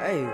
Hey.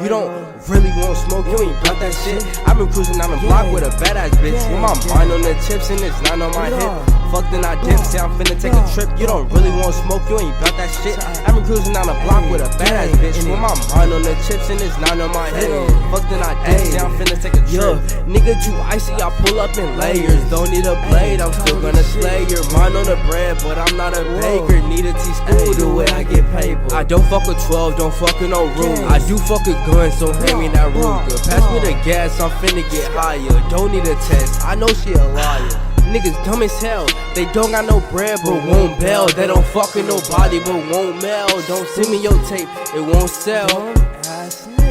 You don't really want smoke, you ain't about that shit. I've been cruising down the block with a badass bitch. With my mind on the chips and it's not on my hip. Fuck then I dip, say I'm finna take a trip. You don't really want smoke, you ain't about that shit. I've been cruising down the block with a badass bitch. With my mind on the chips and it's not on my hip. Fuck then I dip, say I'm finna take a trip. Nigga too icy, I pull up in layers. Don't need a blade, I'm still gonna slay your mind on the bread, but I'm not a baker. Need a T-school the way I get paid. I don't fuck with 12, don't fuck with no room. I do fuck with guns, so hand me that Ruger. Pass me the gas, I'm finna get higher. Don't need a test, I know she a liar. Niggas dumb as hell, they don't got no bread but won't bail. They don't fuck with nobody but won't mail. Don't send me your tape, it won't sell.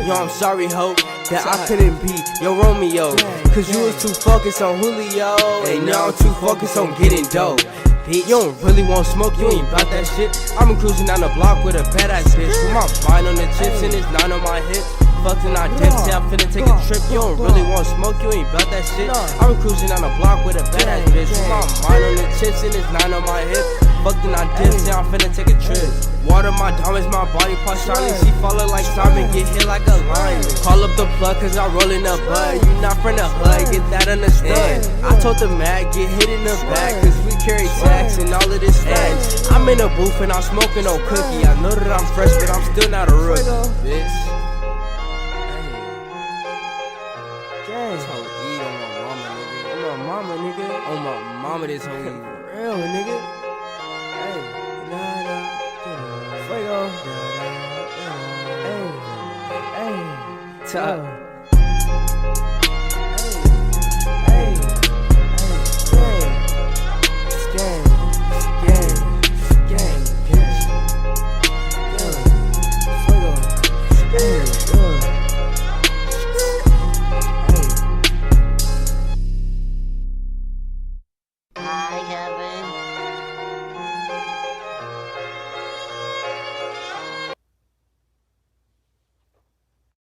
Yo, I'm sorry, ho, that I couldn't be your Romeo, cause you was too focused on Julio. And now I'm too focused on getting dope. You don't really want smoke, you ain't bout that shit. I'm cruising down the block with a badass bitch. With my mind on the chips and it's not on my hip. Fucked and I dip, say I'm finna take a trip. You don't really want smoke, you ain't bout that shit. I'm cruising down the block with a badass bitch. With my mind on the chips and it's not on my hip. Fucked and I dip, say I'm finna take a trip. Water my diamonds, my body part shining. She follow like Simon, get hit like a lion. Call up the plug cause I roll in the bud. You not from the hood, get that understood. I told the mag, get hit in the back, cause we carry tax and all of this facts. I'm in the booth and I'm smoking on cookie. I know that I'm fresh, but I'm still not a rookie, bitch. This hoe eat on my mama, nigga. On my mama, nigga. On my mama, this hoe eat real, nigga. Hey, Fuego. Hey, top.